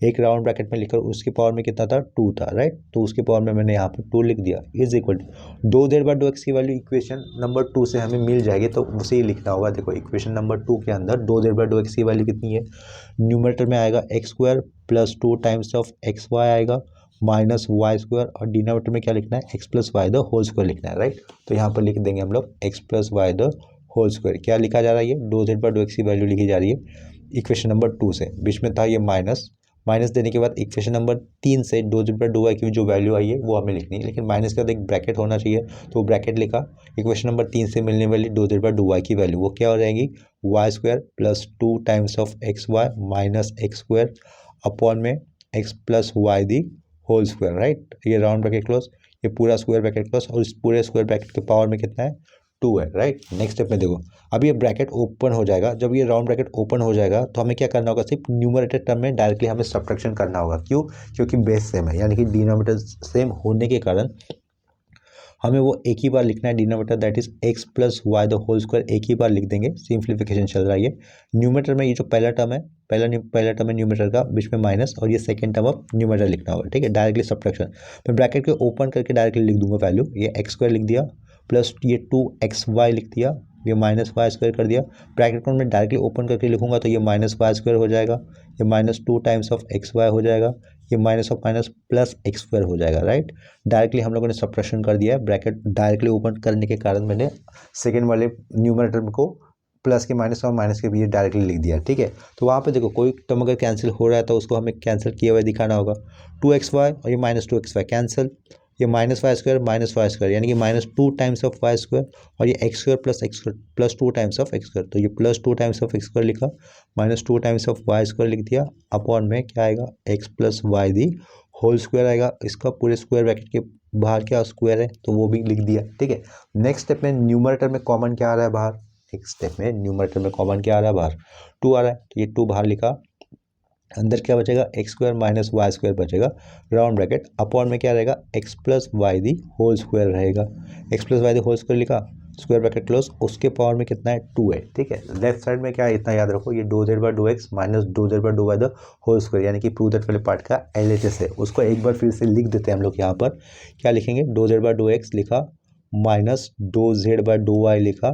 एक राउंड ब्रैकेट में लिखकर उसके पावर में कितना था, 2 था, राइट। तो उसके पावर में मैंने यहाँ पर 2 लिख दिया, is equal to do z by dough x की वैल्यू इक्वेशन नंबर 2 से हमें मिल जाएगी, तो उसे ही लिखना होगा। देखो इक्वेशन नंबर 2 के अंदर do z by dough x की वैल्यू कितनी है, न्यूमरेटर में आएगा x square plus 2 times of x y आएगा माइनस वाई स्क्वायर, और डिनोमिनेटर में क्या लिखना है, x plus Y the whole square लिखना है, राइट। तो यहाँ पर लिख देंगे हम लोग x plus Y the whole square, क्या लिखा जा रहा है, ये do z by dough x की वैल्यू लिखी जा रही है इक्वेशन नंबर 2 से, बीच में था ये माइनस, माइनस देने के बाद इक्वेशन नंबर 3 से do z by dough y की जो वैल्यू आई है वो हमें लिखनी है, लेकिन माइनस के बाद एक ब्रैकेट होना चाहिए, तो ब्रैकेट लिखा, इक्वेशन नंबर 3 से मिलने वाली डो जेड बाय डो वाई की वैल्यू वो क्या हो जाएगी, y square plus 2 times of x y minus x square upon में x plus y the whole square, right. ये राउंड ब्रैकेट क्लोज, ये पूरा स्क्वायर ब्रैकेट प्लस और इस पूरे स्क्वायर ब्रैकेट के पावर में कितना है 2 है, राइट। नेक्स्ट स्टेप में देखो, अब ये ब्रैकेट ओपन हो जाएगा। जब ये राउंड ब्रैकेट ओपन हो जाएगा तो हमें क्या करना होगा, सिर्फ न्यूमरेटर टर्म में डायरेक्टली हमें सब्ट्रैक्शन करना होगा। क्यों? क्योंकि बेस सेम है, यानी कि डिनोमिनेटर सेम होने के कारण हमें वो एक ही बार लिखना है denominator, that is x plus Y the whole square एक ही बार लिख देंगे। सिंप्लीफिकेशन चल रहा है ये। न्यूमरेटर में ये जो पहला टर्म है, पहला टर्म है न्यूमरेटर का, बीच में माइनस, और ये सेकंड टर्म ऑफ न्यूमरेटर लिखना होगा, ठीक है। डायरेक्टली सब्ट्रैक्शन, मैं ब्रैकेट को ओपन करके डायरेक्टली लिख दूंगा वैल्यू। ये एक्स स्क्वायर लिख दिया प्लस ये 2xy लिख दिया, ये माइनस वाई स्क्वायर कर दिया। ब्रैकेट को मैं डायरेक्टली ओपन करके लिखूंगा तो ये माइनस वाई स्क्वायर हो जाएगा, ये minus 2 times of x y हो जाएगा, ये minus of minus plus x square हो जाएगा, राइट। डायरेक्टली हम लोगों ने सब्ट्रैक्शन कर दिया है। ब्रैकेट डायरेक्टली ओपन करने के कारण मैंने सेकेंड वाले न्यूमरेटर को प्लस के माइनस और माइनस के बीच डायरेक्टली लिख दिया, ठीक है। तो वहाँ पे देखो कोई टर्म अगर कैंसिल हो रहा है तो उसको हमें कैंसिल किए हुए दिखाना होगा। 2xy और ये माइनस 2xy कैंसिल, ये माइनस वाई स्क्वायर यानी कि minus 2 times of y square, और ये x square plus 2 times of x square, तो ये plus 2 times of x square लिखा, minus 2 times of y square लिख दिया, अपॉन में क्या आएगा x plus y the whole square आएगा। इसका पूरे स्क्वायर ब्रैकेट के बाहर क्या स्क्वायर है तो वो भी लिख दिया, ठीक है। नेक्स्ट स्टेप में न्यूमरेटर में कॉमन क्या आ रहा है बाहर, नेक्स्ट स्टेप में न्यूमरेटर में कॉमन क्या आ रहा है बाहर 2 आ रहा है, तो ये 2 बाहर लिखा। अंदर क्या बचेगा x square minus Y square बचेगा, राउंड ब्रैकेट, अपॉन में क्या रहेगा x plus y the whole square रहेगा। X plus y the whole square लिखा, स्क्वायर ब्रैकेट क्लोज, उसके पावर में कितना है 2 है, ठीक है। लेफ्ट साइड में क्या है इतना याद रखो, ये 2z/2x minus 2z/2y the whole square, यानी कि प्रूव दैट वाले पार्ट का LHS है। उसको एक बार फिर से लिख देते हैं हम लोग। यहाँ पर क्या लिखेंगे, 2z/2x लिखा माइनस 2z/2y लिखा,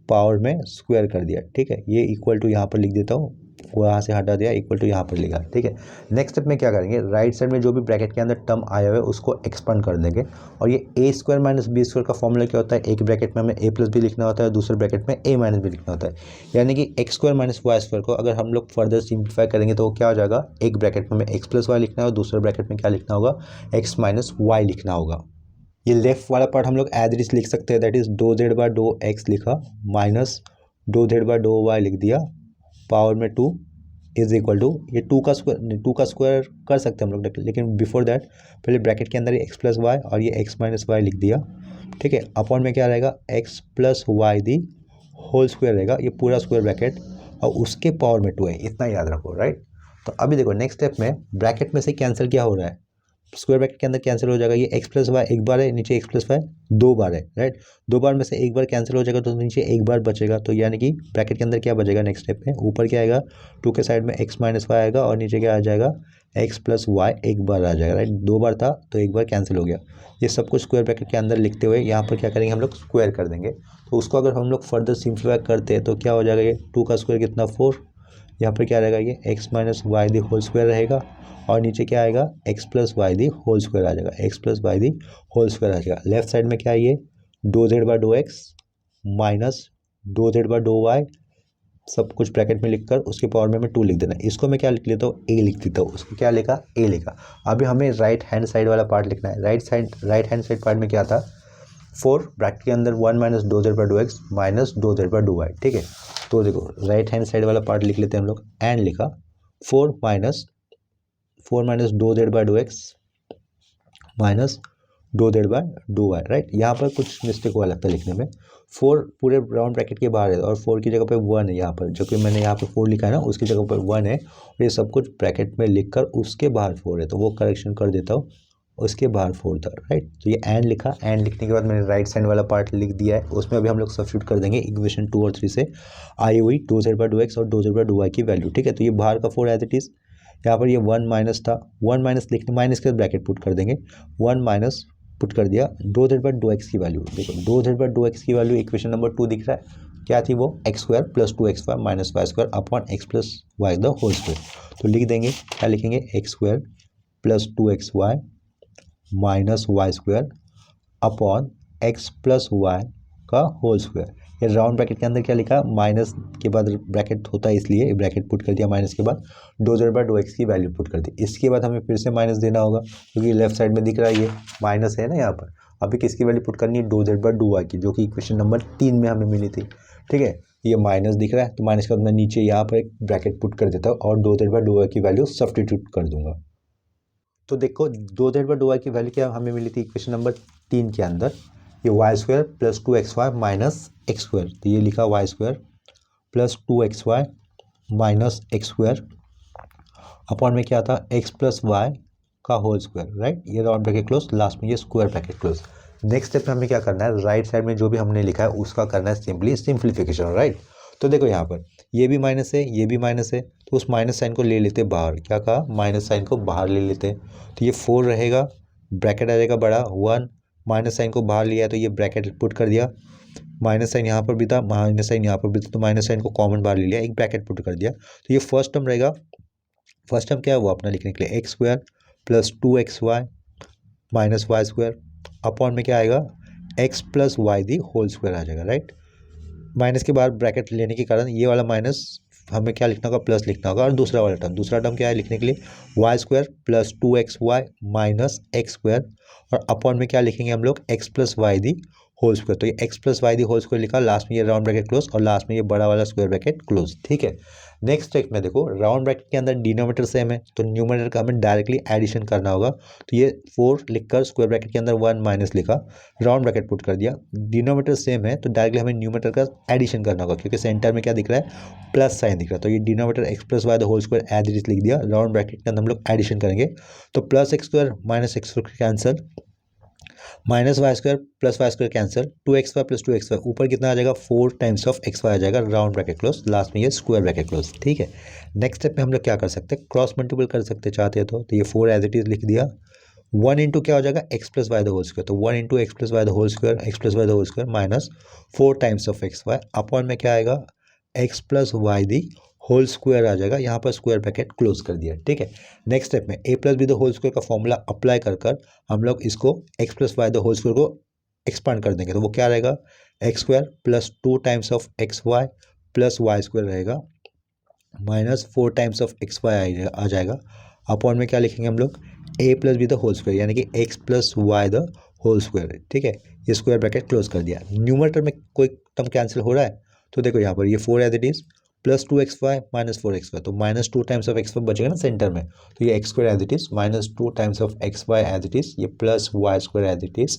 पावर में स्क्वायर कर दिया, ठीक है। ये इक्वल टू यहाँ पर लिख देता हूँ, वहाँ से हटा दिया, इक्वल टू यहाँ पर लिखा, ठीक है। नेक्स्ट स्टेप में क्या करेंगे, राइट साइड में जो भी ब्रैकेट के अंदर टर्म आया हुआ है उसको एक्सपांड कर देंगे। और ये ए स्क्वायर माइनस बी स्क्वायर का फॉर्मूला क्या होता है, एक ब्रैकेट में हमें ए प्लस बी लिखना होता है, दूसरे ब्रैकेट में ए माइनस बी लिखना होता है। यानी कि x square minus Y square को अगर हम लोग फर्दर सिंप्लीफाई करेंगे तो वो क्या हो जाएगा, एक ब्रैकेट में हमें एक्स प्लस वाई लिखना है और दूसरे ब्रैकेट में क्या लिखना होगा, एक्स माइनस वाई लिखना होगा। ये लेफ्ट वाला पार्ट हम लोग एज इट इज लिख सकते हैं, दैट इज 2z/2x लिखा माइनस 2z/2y लिख दिया, पावर में 2 इज इक्वल टू, ये 2 का स्क्वायर कर सकते हैं हम लोग, लेकिन बिफोर दैट पहले ब्रैकेट के अंदर ये एक्स प्लस वाई और ये एक्स माइनस वाई लिख दिया, ठीक है। अपॉन में क्या रहेगा x plus y the whole square रहेगा, ये पूरा स्क्वायर ब्रैकेट, और उसके पावर में 2 है, इतना याद रखो, राइट। तो अभी देखो नेक्स्ट स्टेप में ब्रैकेट में से कैंसिल क्या हो रहा है, स्क्वायर ब्रैकेट के अंदर कैंसिल हो जाएगा। ये एक्स प्लस वाई एक बार है, नीचे एक्स प्लस वाई 2 बार है, राइट। 2 बार में से एक बार कैंसिल हो जाएगा तो नीचे एक बार बचेगा, तो यानी कि ब्रैकेट के अंदर क्या बचेगा नेक्स्ट स्टेप में, ऊपर क्या आएगा 2 के साइड में एक्स माइनस वाई आएगा, और नीचे क्या आ जाएगा एक्स प्लस वाई एक बार आ जाएगा, राइट। 2 बार था तो एक बार कैंसिल हो गया। ये सब कुछ स्क्वायर ब्रैकेट के अंदर लिखते हुए यहाँ पर क्या करेंगे हम लोग, स्क्वायर कर देंगे। तो उसको अगर हम लोग फर्दर सिंप्लीफाई करते हैं तो क्या हो जाएगा, ये 2 का स्क्वायर कितना 4, यहाँ पर क्या रहेगा ये x minus y the whole square रहेगा, और नीचे क्या आएगा x plus y the whole square आ जाएगा, x plus y the whole square आ जाएगा। लेफ्ट साइड में क्या है ये 2z/2x माइनस 2z/2y, सब कुछ ब्रैकेट में लिखकर उसके पावर में 2 लिख देना। इसको मैं क्या लिख लेता हूँ, ए लिख देता हूँ, उसको क्या लिखा ए लिखा। अभी हमें राइट हैंड साइड वाला पार्ट लिखना है। राइट हैंड साइड पार्ट में क्या था 4 ब्रैकेट के अंदर 1 माइनस 2z/2x माइनस 2z/2y, ठीक है। तो देखो राइट हैंड साइड वाला पार्ट लिख लेते हैं हम लोग, एंड लिखा 4 minus 2z/2x minus 2z/2y, right. यहाँ पर कुछ मिस्टेक हुआ लगता है लिखने में, 4 पूरे राउंड ब्रैकेट के बाहर है और 4 की जगह पे 1 है यहाँ पर, जो कि मैंने यहाँ पे 4 लिखा है ना, उसकी जगह पर 1 है, और ये सब कुछ ब्रैकेट में लिखकर उसके बाहर 4 है, तो वो करेक्शन कर देता हूँ, उसके बाहर 4 था, राइट। तो ये एंड लिखा, एंड लिखने के बाद मैंने राइट साइड वाला पार्ट लिख दिया है। उसमें अभी हम लोग सब्स्टिट्यूट कर देंगे इक्वेशन 2 और 3 से आई हुई 2z/2x और 2z/2y की वैल्यू, ठीक है। तो ये बाहर का 4 एज इट इज़, यहाँ पर ये 1 माइनस था, 1 माइनस लिखने, माइनस के ब्रैकेट पुट कर देंगे, 1 माइनस पुट कर दिया 2z/2x की वैल्यू। देखो 2z/2x की वैल्यू इक्वेशन नंबर 2 दिख रहा है, क्या थी वो X square plus 2xy minus Y square upon x plus Y the whole square. तो लिख देंगे, क्या लिखेंगे X square plus 2xy minus Y square upon x plus Y का होल स्क्वायर। ये राउंड ब्रैकेट के अंदर क्या लिखा, माइनस के बाद ब्रैकेट होता है इसलिए ब्रैकेट पुट कर दिया, माइनस के बाद 2z/2x की वैल्यू पुट कर दी। इसके बाद हमें फिर से माइनस देना होगा क्योंकि लेफ्ट साइड में दिख रहा है ये माइनस है ना यहाँ पर। अभी किसकी वैल्यू पुट करनी है, 2z/2y की, जो कि इक्वेशन नंबर 3 में हमें मिली थी, ठीक है। ये माइनस दिख रहा है तो माइनस के बाद मैं नीचे यहाँ पर एक ब्रैकेट पुट कर देता हूँ और 2z/2y की वैल्यू सब्स्टिट्यूट कर दूंगा। तो देखो 2z/2y की वैल्यू क्या हमें मिली थी इक्वेशन नंबर 3 के अंदर, ये y² + 2xy - x², तो ये लिखा y² + 2xy - x² अपॉन में क्या था x + y का होल स्क्वायर, राइट, ये राउंड ब्रैकेट क्लोज, लास्ट में ये square bracket close. Next step में हमें क्या करना है, राइट साइड में जो भी हमने लिखा है उसका करना है सिंपली सिंप्लीफिकेशन, राइट। तो देखो यहाँ पर ये भी माइनस है, ये भी माइनस है, तो उस माइनस साइन को ले लेते बाहर, क्या कहा, माइनस साइन को बाहर ले लेते। तो ये 4 रहेगा, ब्रैकेट आ जाएगा बड़ा 1, माइनस साइन को बाहर लिया तो ये ब्रैकेट पुट कर दिया, माइनस साइन यहाँ पर भी था, माइनस साइन यहाँ पर भी था, तो माइनस साइन को कॉमन बाहर ले लिया, एक ब्रैकेट पुट कर दिया। तो ये फर्स्ट टर्म रहेगा, फर्स्ट टर्म क्या है वो अपना लिखने के लिए x² + 2xy - y² अपॉन में क्या आएगा x + y the whole square आ जाएगा, राइट। माइनस के बाद ब्रैकेट लेने के कारण ये वाला माइनस हमें क्या लिखना होगा, प्लस लिखना होगा, और दूसरा टर्म क्या है लिखने के लिए y² + 2xy - x² और अपॉन में क्या लिखेंगे हम लोग x + y the whole square. तो ये x + y the whole square लिखा, लास्ट में ये राउंड ब्रैकेट क्लोज और लास्ट में ये बड़ा वाला स्क्वायर ब्रैकेट क्लोज, ठीक है। नेक्स्ट स्टेप में देखो राउंड ब्रैकेट के अंदर डिनोमिनेटर सेम है तो न्यूमरेटर का हमें डायरेक्टली एडिशन करना होगा। तो ये 4 लिखकर स्क्वायर ब्रैकेट के अंदर 1 माइनस लिखा, राउंड ब्रैकेट पुट कर दिया, डिनोमिनेटर सेम है तो डायरेक्टली हमें न्यूमरेटर का एडिशन करना होगा, क्योंकि सेंटर में क्या दिख रहा है, प्लस साइन दिख रहा है। तो ये denominator x + y the whole square as it is लिख दिया, राउंड ब्रैकेट के अंदर हम लोग एडिशन करेंगे तो +x² - x² cancel, -y² + y² cancel, 2xy + 2xy ऊपर कितना आ जाएगा 4 टाइम्स ऑफ xy आ जाएगा, राउंड ब्रैकेट क्लोज, लास्ट में ये स्क्वायर ब्रैकेट क्लोज, ठीक है। नेक्स्ट स्टेप में हम लोग क्या कर सकते हैं, क्रॉस मल्टीपल कर सकते हैं चाहते हैं तो ये 4 एज इट इज लिख दिया, 1 इंटू क्या हो जाएगा x + y the whole square, तो 1 into x + y the whole square, x + y the whole square minus 4 times of xy upon में क्या आएगा x + y the whole square आ जाएगा, यहाँ पर स्क्वायर ब्रैकेट क्लोज कर दिया, ठीक है। नेक्स्ट स्टेप में a + b the whole square का फॉर्मूला अप्लाई कर हम लोग इसको x + y the whole square को एक्सपांड कर देंगे, तो वो क्या रहेगा x² + 2 times of xy + y² रहेगा माइनस 4 टाइम्स ऑफ xy आ जाएगा, अपॉन में क्या लिखेंगे हम लोग a + b the whole square यानी कि x + y the whole square, ठीक है। ये स्क्वायर ब्रैकेट क्लोज कर दिया, न्यूमरेटर में कोई टर्म कैंसिल हो रहा है तो देखो यहाँ पर ये 4 as it is + 2xy - 4xy, तो -2 टाइम्स ऑफ xy बचेगा ना सेंटर में, तो ये x² as it is -2 times of xy as it is, ये + y² as it is,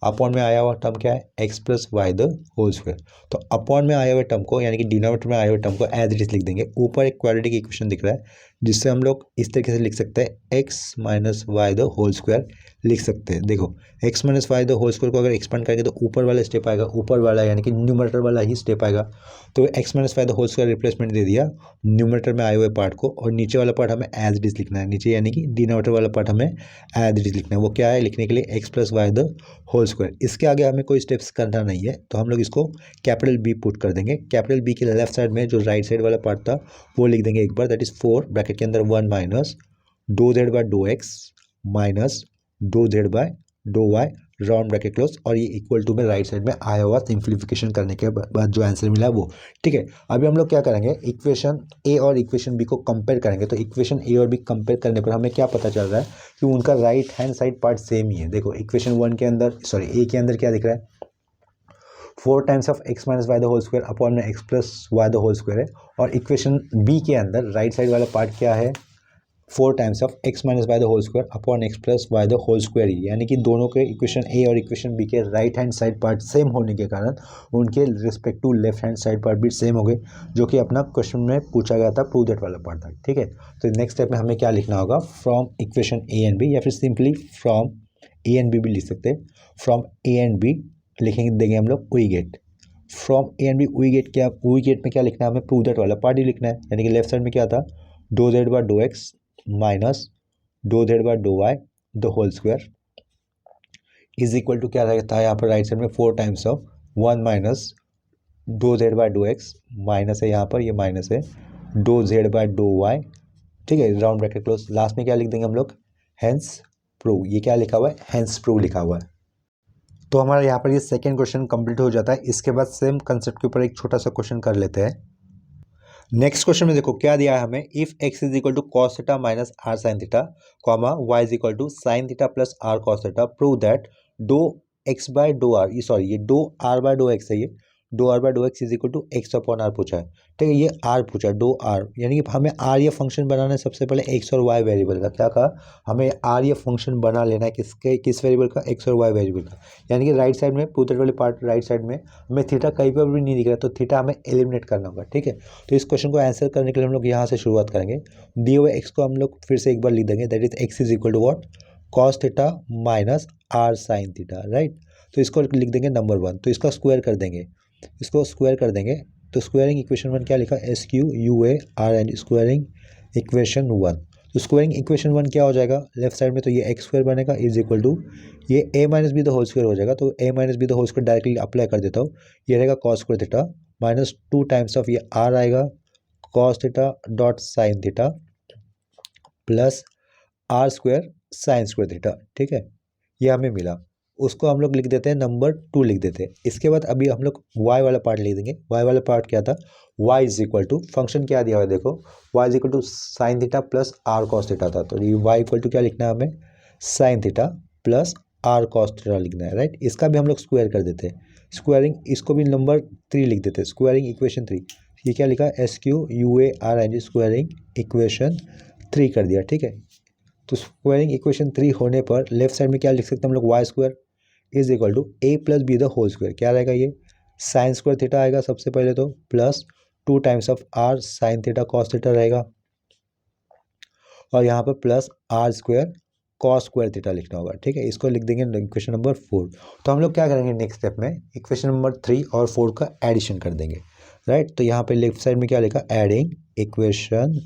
upon में आया हुआ टर्म क्या है x + y the whole square. तो अपॉन में आए हुए टर्म को यानी कि डिनोमिनेटर में आए हुए टर्म को एज इट इज लिख देंगे, ऊपर एक क्वाड्रेटिक इक्वेशन दिख रहा है जिससे हम लोग इस तरीके से लिख सकते हैं x - y the whole square लिख सकते हैं। देखो x - y the whole square को अगर एक्सपेंड करेंगे तो ऊपर वाला स्टेप आएगा, ऊपर वाला यानी कि न्यूमरेटर वाला ही स्टेप आएगा, तो x - y the whole square replacement दे दिया न्यूमरेटर में आए हुए पार्ट को, और नीचे वाला पार्ट हमें एज इट इज लिखना है, नीचे यानी कि डिनोमिनेटर वाला पार्ट हमें एज इट इज लिखना है, वो क्या है लिखने के लिए x + y the whole square. इसके आगे हमें कोई स्टेप्स करना नहीं है तो हम लोग इसको कैपिटल B पुट कर देंगे, कैपिटल B के लेफ्ट साइड में जो राइट साइड वाला पार्ट था वो लिख देंगे एक बार, दैट इज 4 ब्रैकेट के अंदर 1 minus 2z/2x minus 2z/2y round bracket close, और ये इक्वल टू में राइट साइड में आया हुआ सिंप्लीफिकेशन करने के बाद जो आंसर मिला वो, ठीक है। अभी हम लोग क्या करेंगे, इक्वेशन ए और इक्वेशन बी को कंपेयर करेंगे, तो इक्वेशन ए और बी कंपेयर करने पर हमें क्या पता चल रहा है कि उनका right hand side part same ही है। देखो इक्वेशन 1 के अंदर ए के अंदर क्या दिख रहा है 4 times of x - y the whole square upon में x + y the whole square है, और इक्वेशन बी के अंदर राइट साइड वाला पार्ट क्या है 4 times of x - y the whole square upon x + y the whole square ही, यानी कि दोनों के इक्वेशन ए और इक्वेशन बी के right hand side part same होने के कारण उनके respective left hand side part भी सेम हो गए, जो कि अपना क्वेश्चन में पूछा गया था प्रूव दैट वाला पार्ट था, ठीक है। तो नेक्स्ट स्टेप में हमें क्या लिखना होगा, from equation A and B, या फिर simply from A and B भी लिख सकते हैं, फ्रॉम ए एंड बी लिखेंगे देंगे हम लोग we get, from A and B we get, क्या वी गेट में क्या लिखना है हमें प्रूव दैट वाला पार्ट ही लिखना है, यानी कि लेफ्ट साइड में क्या था 2z/2x minus 2z/2y the whole square is equal to क्या रहता है यहाँ पर राइट साइड में 4 times of 1 minus 2z/2x minus है यहाँ पर, ये माइनस है 2z/2y, ठीक है, राउंड ब्रैकेट क्लोज, लास्ट में क्या लिख देंगे हम लोग हेंस प्रूव, ये क्या लिखा हुआ है हेंस प्रूव लिखा हुआ है। तो हमारा यहाँ पर ये सेकेंड क्वेश्चन कंप्लीट हो जाता है। इसके बाद सेम कंसेप्ट के ऊपर एक छोटा सा क्वेश्चन कर लेते हैं। नेक्स्ट क्वेश्चन में देखो क्या दिया है हमें, if x is equal to cos theta minus R sine theta comma y is equal to sine theta plus R cos theta, prove that दो x बाय दो आर, ये सॉरी ये दो r बाय दो x है, ये डो R by dough X is equal to X upon R पूछा है, ठीक है। ये आर पूछा, डो आर, यानी कि हमें आर ये फंक्शन बनाना है सबसे पहले एक्स और वाई वेरिएबल का। क्या कहा, हमें आर ये फंक्शन बना लेना है किस वेरिएबल का, एक्स और वाई वेरिएबल का। यानी कि राइट साइड में पूरे वाले पार्ट राइट साइड में हमें थीटा कहीं पर भी नहीं दिख रहा, तो थीटा हमें एलिमिनेट करना होगा, ठीक है। तो इस क्वेश्चन को आंसर करने के लिए हम लोग यहाँ से शुरुआत करेंगे। दिए हुए एक्स को हम लोग फिर से एक बार लिख देंगे, that is X is equal to what, cos theta minus R sine theta, right. तो इसको लिख देंगे नंबर 1, तो इसका स्क्वायर कर देंगे, इसको स्क्वायर कर देंगे। तो स्क्वायरिंग इक्वेशन 1 क्या लिखा, S Q U A R N, squaring equation 1। तो स्क्वायरिंग इक्वेशन 1 क्या हो जाएगा, लेफ्ट साइड में तो ये एक्स स्क्वायर बनेगा इज इक्वल टू ये a minus b the whole square हो जाएगा। तो a minus b the whole square directly apply कर देता हूँ, ये रहेगा cos square theta minus 2 times of ये आर आएगा cos theta dot sine theta plus are square sine square theta, ठीक है। ये हमें मिला, उसको हम लोग लिख देते हैं नंबर 2 लिख देते हैं। इसके बाद अभी हम लोग y वाला पार्ट लिख देंगे। y वाला पार्ट क्या था, y is equal to function क्या दिया हुआ है देखो, y is equal to sine theta plus R cos theta था। तो ये y इक्वल टू क्या लिखना है हमें, sine theta plus R cos theta लिखना है, राइट। इसका भी हम लोग स्क्वायर कर देते हैं, स्क्वायरिंग इसको भी नंबर 3 लिख देते हैं, स्क्वायरिंग इक्वेशन 3। ये क्या लिखा, S Q U A R N, squaring equation 3 कर दिया, ठीक है। तो स्क्वायरिंग इक्वेशन 3 होने पर लेफ्ट साइड में क्या लिख सकते हैं हम लोग, Y square is equal to A plus B the whole square. क्या रहेगा, ये साइन स्क्वायर थीटा आएगा सबसे पहले तो, plus 2 times of R sine theta cos theta रहेगा, और यहाँ पर plus are square cos square theta लिखना होगा, ठीक है। इसको लिख देंगे इक्वेशन नंबर 4। तो हम लोग क्या करेंगे नेक्स्ट स्टेप में, इक्वेशन नंबर 3 और 4 का एडिशन कर देंगे, राइट। तो यहाँ पे लेफ्ट साइड में क्या लिखा, एडिंग इक्वेशन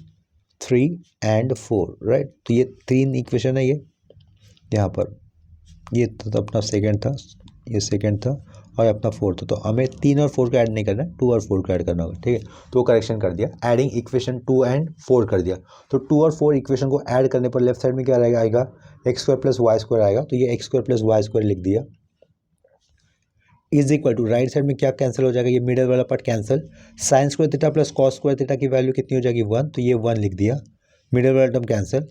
3 एंड 4, राइट। तो ये 3 इक्वेशन है, ये यहाँ पर ये तो अपना सेकंड था, ये सेकंड था, और अपना 4 था। तो हमें 3 और 4 का ऐड नहीं करना है, 2 और 4 का ऐड करना होगा, ठीक है। तो करेक्शन कर दिया, एडिंग इक्वेशन 2 एंड 4 कर दिया। तो 2 और 4 इक्वेशन को ऐड करने पर लेफ्ट साइड में क्या रहेगा, आएगा x square plus Y square आएगा। तो ये x square plus Y square लिख दिया, is equal to right side में क्या कैंसिल हो जाएगा, ये मिडल वाला part cancel, sine square theta plus cos square theta की वैल्यू कितनी हो जाएगी 1, तो ये 1 लिख दिया, मिडल वाला term cancel,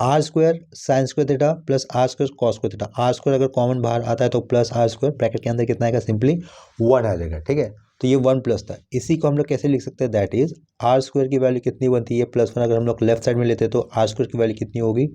R square sine square theta plus are square cos square theta, R square अगर कॉमन बाहर आता है तो प्लस आर स्क्वायर, ब्रैकेट के अंदर कितना आएगा, सिंपली 1 आ जाएगा, ठीक है। तो ये 1 प्लस था, इसी को हम लोग कैसे लिख सकते हैं, दैट इज आर स्क्वायर की वैल्यू कितनी बनती है, +1। अगर हम लोग लेफ्ट साइड में लेते हैं तो आर स्क्वायर की वैल्यू कितनी होगी,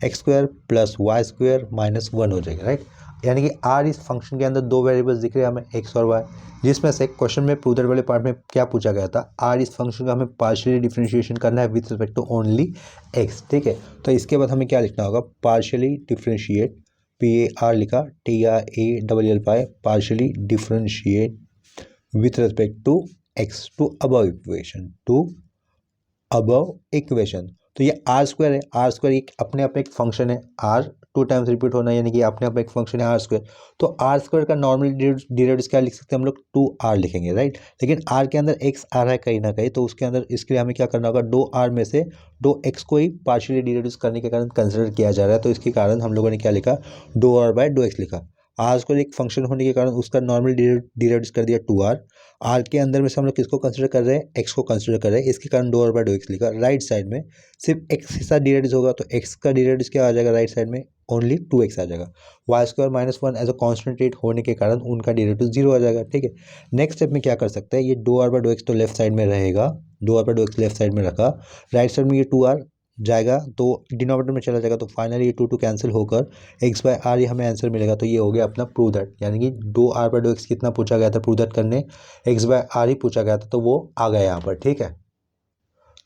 X square plus Y square minus 1 हो जाएगा, राइट। यानी कि आर इस फंक्शन के अंदर 2 वेरिएबल्स दिख रहे हैं हमें, एक्स और वाई, जिसमें से क्वेश्चन में प्रूदर वाले पार्ट में क्या पूछा गया था, आर इस फंक्शन का हमें पार्शियली डिफरेंशिएशन करना है with respect to only X, ठीक है। तो इसके बाद हमें क्या लिखना होगा, पार्शियली डिफरेंशिएट, PAR लिखा, TRALL partially differentiate with respect to x to above equation, तो ये आर स्क्वायर है, आर स्क्वायर एक अपने आप एक फंक्शन है, आर 2 टाइम्स रिपीट होना, यानी कि अपने आप एक फंक्शन है आर स्क्वायर। तो आर स्क्वायर का नॉर्मल डेरिवेटिव क्या लिख सकते हैं हम लोग, 2r लिखेंगे, राइट। लेकिन आर के अंदर एक्स आ रहा है कहीं ना कहीं, तो उसके अंदर इसके लिए हमें क्या करना होगा, 2r में से 2x को ही पार्शियली डेरिवेटिव करने के कारण कंसिडर किया जा रहा है। तो इसके कारण हम लोगों ने क्या लिखा, 2r बाय 2x लिखा। आर स्क्वायर एक फंक्शन होने के कारण उसका नॉर्मल डेरिवेटिव कर दिया 2r। आर के अंदर में से हम लोग किसको कंसिडर कर रहे हैं, एक्स को कंसिडर कर रहे हैं, इसके कारण 2r बाय 2x लिखा। राइट साइड में सिर्फ एक्स के साथ डेरिवेटिव होगा, तो एक्स का डेरिवेटिव क्या आ जाएगा राइट साइड में, ओनली 2x आ जाएगा। Y square minus 1 as a constant rate होने के कारण उनका डेरिवेटिव 0 आ जाएगा, ठीक है। नेक्स्ट स्टेप में क्या कर सकते हैं, ये 2r बाय 2x तो लेफ्ट साइड में रहेगा, 2r bye 2x left side में रखा, राइट साइड में ये 2r जाएगा तो डिनोमिनेटर में चला जाएगा, तो फाइनली ये 2 कैंसिल होकर x बाय आर ये हमें आंसर मिलेगा। तो ये हो गया अपना प्रूव दैट, यानी कि 2r बाय 2x कितना पूछा गया था प्रूव दैट करने, x बाय आर ही पूछा गया था, तो वो आ गया यहाँ पर, ठीक है।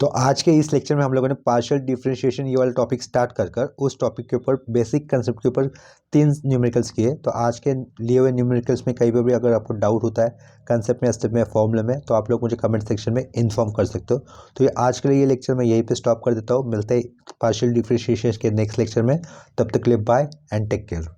तो आज के इस लेक्चर में हम लोगों ने पार्शियल डिफरेंशिएशन ये वाला टॉपिक स्टार्ट कर उस टॉपिक के ऊपर बेसिक कंसेप्ट के ऊपर 3 न्यूमेरिकल्स किए। तो आज के लिए हुए न्यूमेरिकल्स में कहीं पर भी अगर आपको डाउट होता है कंसेप्ट में, स्टेप में, फॉर्मूले में, तो आप लोग मुझे कमेंट सेक्शन में इन्फॉर्म कर सकते हो। तो ये आज के लिए ये लेक्चर मैं यहीं पे स्टॉप कर देता हूँ, मिलते हैं पार्शियल डिफरेंशिएशन के नेक्स्ट लेक्चर में, तब तक के लिए बाय एंड टेक केयर।